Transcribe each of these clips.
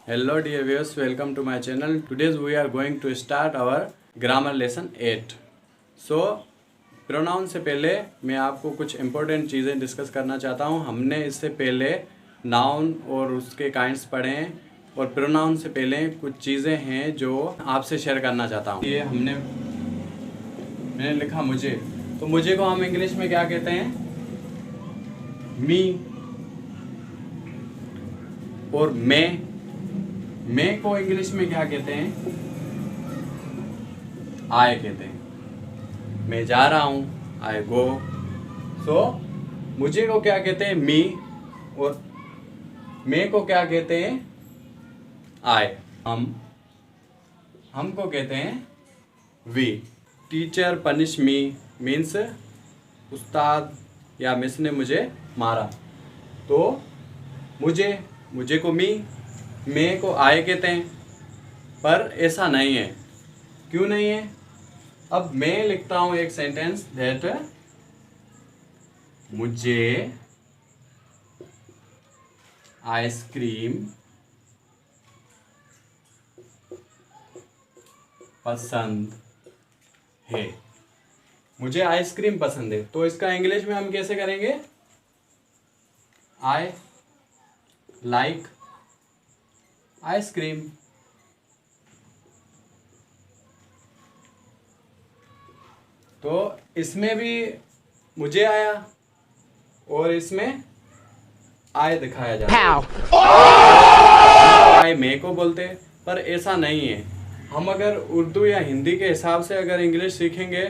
Hello dear viewers, welcome to my channel. Today we are going to start our grammar lesson 8. So pronoun से पहले मैं आपको कुछ important चीज़ें discuss करना चाहता हूँ। हमने इससे पहले नाउन और उसके काइंड्स पढ़े हैं और प्रोनाउन से पहले कुछ चीज़ें हैं जो आपसे शेयर करना चाहता हूँ। ये मैंने लिखा मुझे, तो मुझे को हम इंग्लिश में क्या कहते हैं? मी। और मैं को इंग्लिश में क्या कहते हैं? आई कहते हैं। मैं जा रहा हूँ, आई गो। सो मुझे को क्या कहते हैं? मी। और मैं को क्या कहते हैं? आई। हमको कहते हैं we. Teacher punish me means उस्ताद या मिस ने मुझे मारा। तो मुझे को मी, मैं को आए कहते हैं, पर ऐसा नहीं है। क्यों नहीं है? अब मैं लिखता हूं एक सेंटेंस दैट मुझे आइसक्रीम पसंद है। मुझे आइसक्रीम पसंद है, तो इसका इंग्लिश में हम कैसे करेंगे? I like ice cream. तो इसमें भी मुझे आया और इसमें आय दिखाया जाता है। आय मैं को बोलते हैं, पर ऐसा नहीं है। हम अगर उर्दू या हिंदी के हिसाब से अगर इंग्लिश सीखेंगे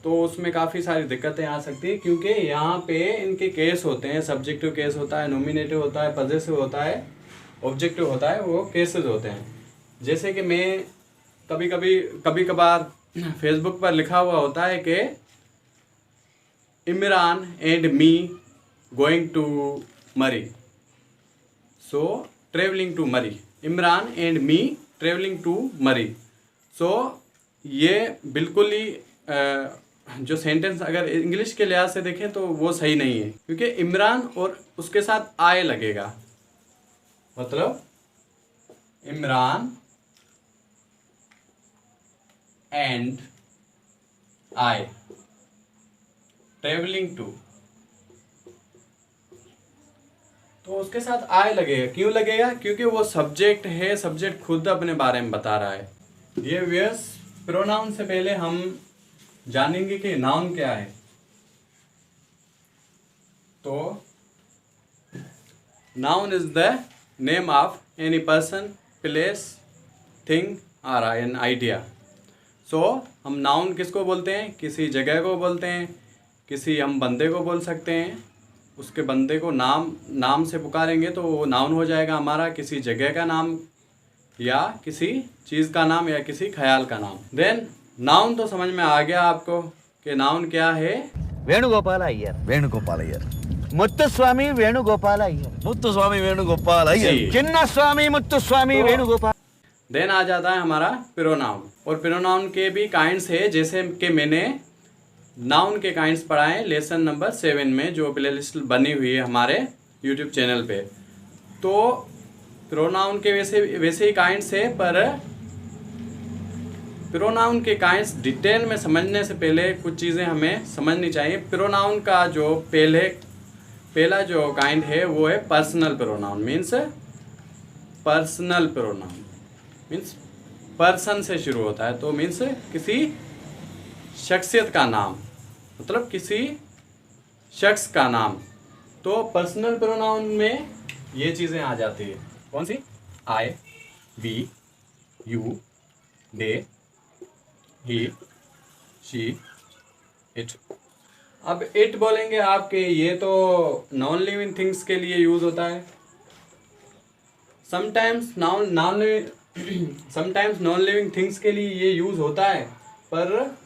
तो उसमें काफ़ी सारी दिक्कतें आ सकती है, क्योंकि यहाँ पे इनके केस होते हैं। सब्जेक्टिव केस होता है, नॉमिनेटिव होता है, पजेसिव होता है, ऑब्जेक्टिव होता है, वो केसेस होते हैं। जैसे कि मैं कभी कभार फेसबुक पर लिखा हुआ होता है कि Imran and me going to Murree, so travelling to Murree. Imran and me travelling to Murree. So ये बिल्कुल ही जो सेंटेंस अगर इंग्लिश के लिहाज से देखें तो वो सही नहीं है, क्योंकि इमरान और उसके साथ आए लगेगा। मतलब Imran and I travelling to, तो उसके साथ आई लगेगा। क्यों लगेगा? क्योंकि वो सब्जेक्ट है, सब्जेक्ट खुद अपने बारे में बता रहा है। ये व्यस प्रोनाउन से पहले हम जानेंगे कि नाउन क्या है। तो noun is the name of any person, place, thing और एन आइडिया। सो हम नाउन किसको बोलते हैं? किसी जगह को बोलते हैं। किसी हम बंदे को बोल सकते हैं, उसके बंदे को नाम से पुकारेंगे तो वो नाउन हो जाएगा हमारा। किसी जगह का नाम या किसी चीज़ का नाम या किसी ख्याल का नाम। देन नाउन तो समझ में आ गया आपको कि नाउन क्या है? वेणुगोपाल अय्यर मुत्तुस्वामी वेणुगोपाल अय्यर चिन्नस्वामी मुत्तुस्वामी वेणुगोपाल। देन आ जाता है हमारा प्रोनाउन। और प्रोनाउन के भी काइंड्स है, जैसे कि मैंने नाउन के काइंड्स पढ़ाए लेसन नंबर 7 में, जो प्लेलिस्ट बनी हुई है हमारे यूट्यूब चैनल पे। तो प्रोनाउन के वैसे ही काइंड्स है, पर प्रोनाउन के काइंड्स डिटेल में समझने से पहले कुछ चीज़ें हमें समझनी चाहिए। प्रोनाउन का जो पहला जो काइंड है वो है personal pronoun. Means personal pronoun means person से शुरू होता है, तो मीन्स किसी शख्सियत का नाम, मतलब किसी शख्स का नाम। तो पर्सनल प्रोनाउन में ये चीज़ें आ जाती है। कौन सी? I, we, you, they, he, she, it. अब इट बोलेंगे आपके, ये तो नॉन लिविंग थिंग्स के लिए यूज़ होता है। समटाइम्स नॉन लिविंग थिंग्स के लिए ये यूज़ होता है, पर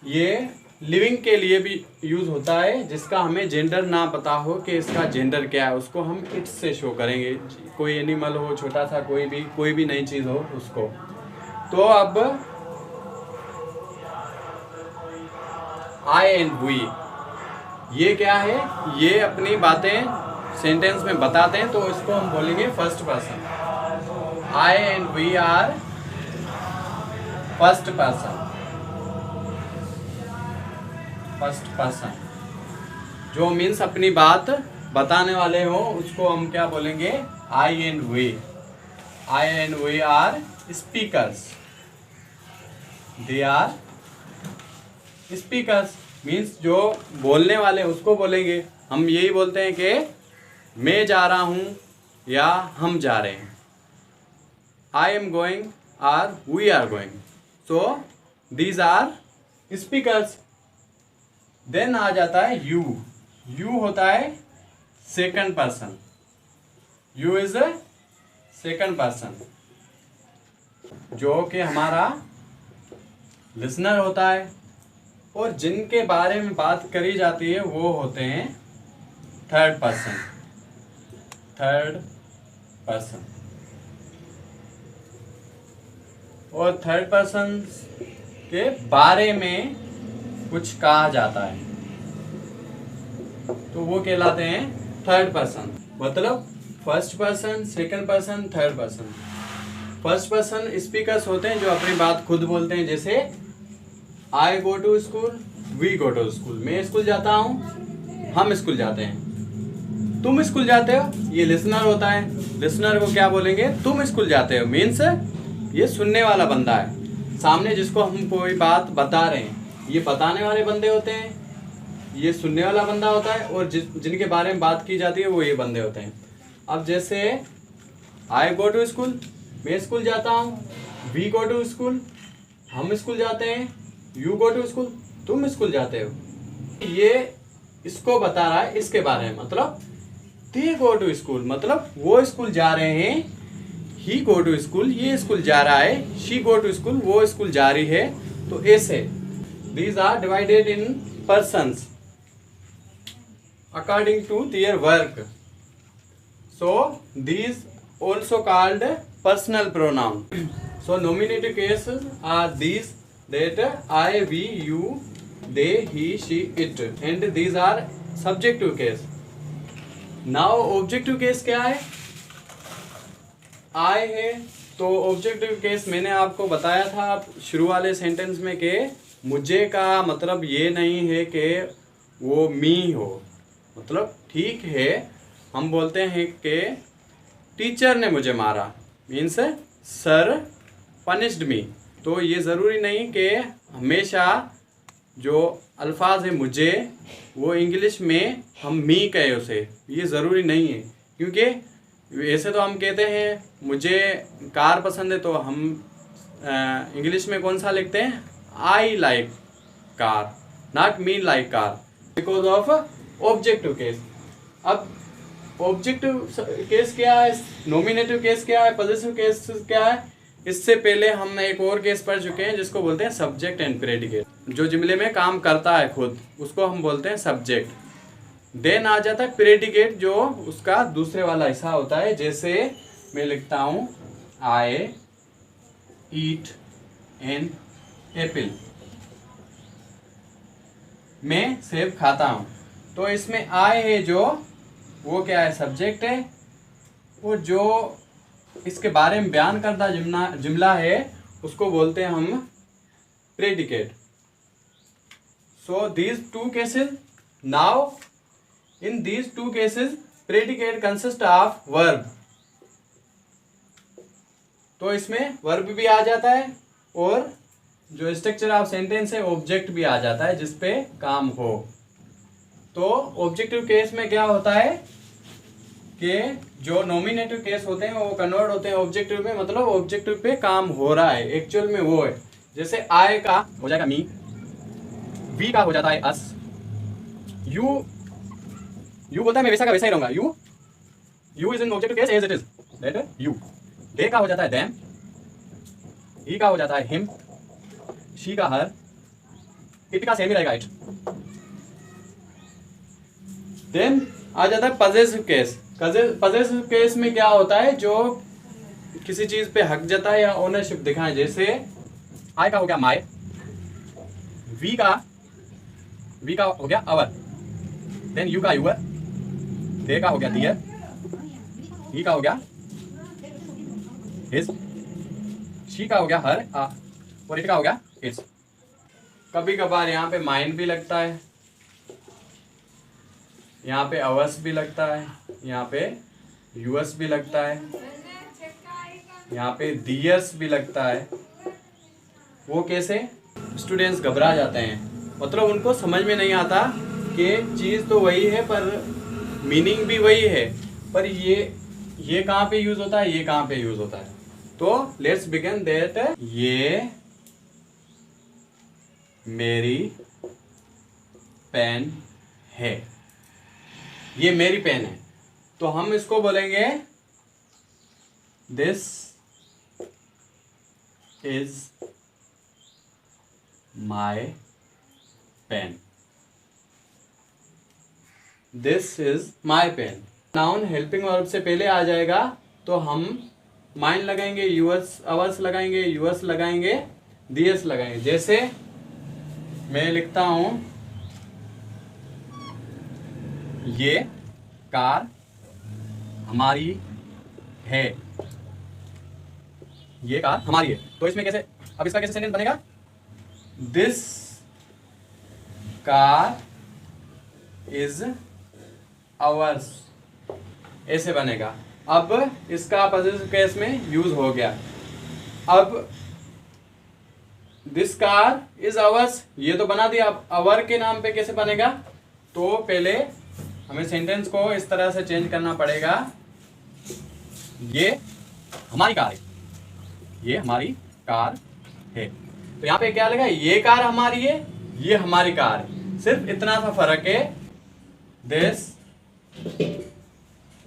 ये लिविंग के लिए भी यूज़ होता है। जिसका हमें जेंडर ना पता हो कि इसका जेंडर क्या है, उसको हम इट से शो करेंगे। कोई एनिमल हो, छोटा सा कोई भी नई चीज़ हो उसको। तो अब आई एंड वी, ये क्या है? ये अपनी बातें सेंटेंस में बताते हैं, तो इसको हम बोलेंगे first person. I and we are first person. First person जो मीन्स अपनी बात बताने वाले हो उसको हम क्या बोलेंगे, I and we. I and we are speakers. They are speakers means जो बोलने वाले उसको बोलेंगे। हम यही बोलते हैं कि मैं जा रहा हूँ या हम जा रहे हैं। I am going are we are going. So these are speakers. Then आ जाता है यू। यू होता है second person. You is a second person जो कि हमारा लिसनर होता है और जिनके बारे में बात करी जाती है वो होते हैं थर्ड पर्सन। थर्ड पर्सन और थर्ड पर्सन के बारे में कुछ कहा जाता है तो वो कहलाते हैं थर्ड पर्सन। मतलब first person, second person, third person. First person speakers होते हैं जो अपनी बात खुद बोलते हैं, जैसे I go to school, we go to school. मैं स्कूल जाता हूँ, हम स्कूल जाते हैं। तुम स्कूल जाते हो, ये लिसनर होता है। लिसनर को क्या बोलेंगे, तुम स्कूल जाते हो मीन्स ये सुनने वाला बंदा है। सामने जिसको हम कोई बात बता रहे हैं ये बताने वाले बंदे होते हैं, ये सुनने वाला बंदा होता है, और जिनके बारे में बात की जाती है वो ये बंदे होते हैं। अब जैसे आई गो टू स्कूल, मैं स्कूल जाता हूँ, वी गो टू स्कूल, हम स्कूल जाते हैं, यू गो टू स्कूल, तुम स्कूल जाते हो। ये इसको बता रहा है इसके बारे में। मतलब दे गो टू स्कूल मतलब वो स्कूल जा रहे हैं, ही गो टू स्कूल ये स्कूल जा रहा है, शी गो टू स्कूल वो स्कूल जा रही है। तो ऐसे these are divided in persons according to their work. So these also called personal pronoun. So nominative cases are these that I, we, you, they, he, she, it, and these are subjective case. Now objective case क्या है? I है तो objective case मैंने आपको बताया था शुरू वाले सेंटेंस में कि मुझे का मतलब ये नहीं है कि वो मी हो। मतलब ठीक है हम बोलते हैं कि टीचर ने मुझे मारा मीन्स सर पनिश्ड मी। तो ये ज़रूरी नहीं कि हमेशा जो अल्फाज है मुझे वो इंग्लिश में हम मी कहे उसे, ये ज़रूरी नहीं है। क्योंकि वैसे तो हम कहते हैं मुझे कार पसंद है तो हम इंग्लिश में कौन सा लिखते हैं, I like car, not me like car, because of objective case. अब ऑब्जेक्टिव केस क्या है, नॉमिनेटिव केस क्या है, पॉजिटिव केस क्या है, इससे पहले हम एक और केस पढ़ चुके हैं जिसको बोलते हैं सब्जेक्ट एंड प्रेडिकेट। जो जुमले में काम करता है खुद उसको हम बोलते हैं सब्जेक्ट। देन आ जाता है प्रेडिकेट जो उसका दूसरे वाला हिस्सा होता है। जैसे मैं लिखता हूँ आई ईट एन एप्पल, मैं सेब खाता हूँ। तो इसमें आई है जो वो क्या है, सब्जेक्ट है, और जो इसके बारे में बयान करता जुमला है उसको बोलते हैं हम predicate. So these two cases, now in these two cases predicate consist of verb. तो इसमें वर्ब भी आ जाता है और जो स्ट्रक्चर ऑफ सेंटेंस है ऑब्जेक्ट भी आ जाता है जिसपे काम हो। तो ऑब्जेक्टिव केस में क्या होता है कि जो नॉमिनेटिव केस होते हैं वो कन्वर्ट होते हैं ऑब्जेक्टिव में, मतलब ऑब्जेक्टिव पे काम हो रहा है एक्चुअल में वो है। जैसे आई का हो जाएगा मी, वी का हो जाता है अस, यू बोलता है मैं वैसा का वैसा ही रहूंगा, you is in objective case as it is that you. They का हो जाता है देम, ही का हो जाता है हिम, शी का हर, इट का सेम ही रहेगा इट। देन आ जाता है पजेसिव केस। पजेसिव केस में क्या होता है, जो किसी चीज पे हक जता है या ओनरशिप दिखाए। जैसे आई का हो गया माय, वी का हो गया अवर, देन यू का यूअर, दे का हो गया दियर, ही का हो गया हिज, शी का हो गया हर, और इट का हो गया इट्स। कभी कभार यहाँ पे माइन भी लगता है, यहाँ पे अवर्स भी लगता है, यहाँ पे यूएस भी लगता है, यहाँ पे दियर्स भी लगता है। वो कैसे? स्टूडेंट्स घबरा जाते हैं, मतलब उनको समझ में नहीं आता कि चीज़ तो वही है पर मीनिंग भी वही है, पर ये कहाँ पे यूज़ होता है, ये कहाँ पे यूज़ होता है। तो लेट्स बिगिन दैट, ये मेरी पेन है, ये मेरी पेन है, तो हम इसको बोलेंगे this is my pen, this is my pen. Noun helping verb से पहले आ जाएगा तो हम माइन लगाएंगे, यूएस अवर्स लगाएंगे, यूएस लगाएंगे, दियर्स लगाएंगे। जैसे मैं लिखता हूं ये कार हमारी है, ये कार हमारी है, तो इसमें कैसे, अब इसका कैसे सेंटेंस बनेगा? दिस कार इज आवर्स, ऐसे बनेगा। अब इसका पॉजिटिव केस में यूज हो गया। अब दिस कार इज आवर्स, ये तो बना दिया, अब आवर के नाम पे कैसे बनेगा? तो पहले हमें सेंटेंस को इस तरह से चेंज करना पड़ेगा, ये हमारी कार है, ये हमारी कार है। तो यहाँ पे क्या लगा? ये कार हमारी है, ये हमारी कार है, सिर्फ इतना सा फर्क है। This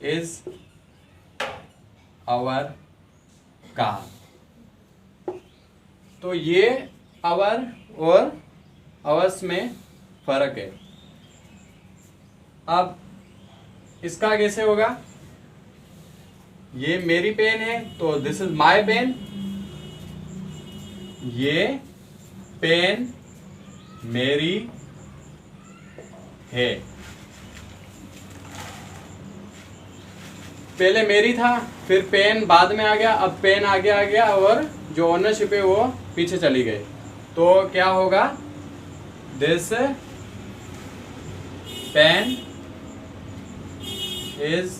is our car. तो ये आवर और आवर्स में फर्क है। अब इसका कैसे होगा? ये मेरी पेन है तो दिस इज माय पेन, ये पेन मेरी है। पहले मेरी था, फिर पेन बाद में आ गया, अब पेन आगे आ गया और जो ओनरशिप है वो पीछे चली गई। तो क्या होगा? This pen is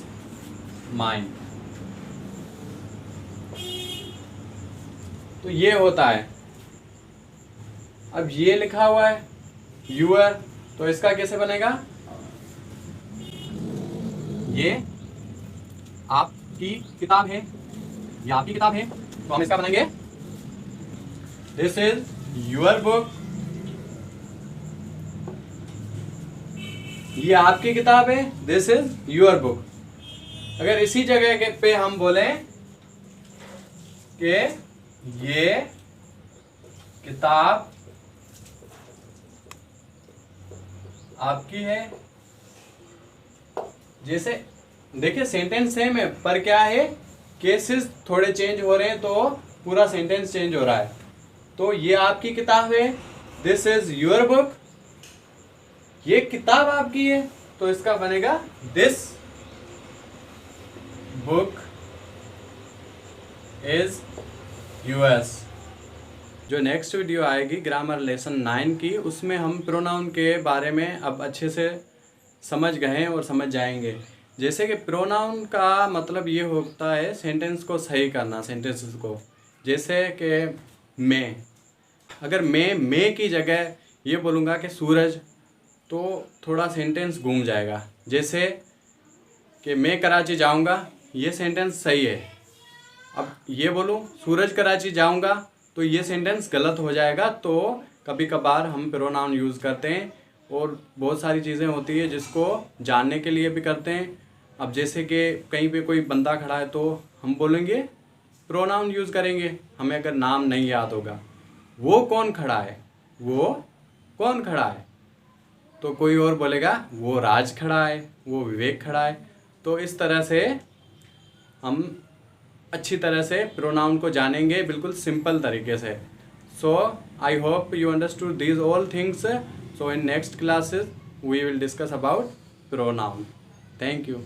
mine. तो ये होता है। अब ये लिखा हुआ है यूअर, तो इसका कैसे बनेगा? ये आपकी किताब है, ये आपकी किताब है, तो हम इसका बनाएंगे दिस इज यूअर बुक। ये आपकी किताब है, दिस इज यूअर बुक। अगर इसी जगह पे हम बोले कि ये किताब आपकी है, जैसे देखिए सेंटेंस सेम है पर क्या है, केसेस थोड़े चेंज हो रहे हैं तो पूरा सेंटेंस चेंज हो रहा है। तो ये आपकी किताब है, दिस इज योर बुक, ये किताब आपकी है, तो इसका बनेगा दिस बुक इज यूएस। जो नेक्स्ट वीडियो आएगी ग्रामर लेसन 9 की, उसमें हम प्रोनाउन के बारे में अब अच्छे से समझ गए और समझ जाएंगे। जैसे कि प्रोनाउन का मतलब ये होता है सेंटेंस को सही करना, सेंटेंसेस को। जैसे कि मैं, अगर मैं की जगह ये बोलूँगा कि सूरज, तो थोड़ा सेंटेंस घूम जाएगा। जैसे कि मैं कराची जाऊँगा, ये सेंटेंस सही है। अब ये बोलूँ सूरज कराची जाऊँगा, तो ये सेंटेंस गलत हो जाएगा। तो कभी कभार हम प्रोनाउन यूज़ करते हैं और बहुत सारी चीज़ें होती है जिसको जानने के लिए भी करते हैं। अब जैसे कि कहीं पे कोई बंदा खड़ा है तो हम बोलेंगे प्रोनाउन यूज़ करेंगे, हमें अगर नाम नहीं याद होगा। वो कौन खड़ा है, वो कौन खड़ा है, तो कोई और बोलेगा वो राज खड़ा है, वो विवेक खड़ा है। तो इस तरह से हम अच्छी तरह से प्रोनाउन को जानेंगे, बिल्कुल सिंपल तरीके से। So I hope you understood these all things. So in next classes we will discuss about pronoun. Thank you.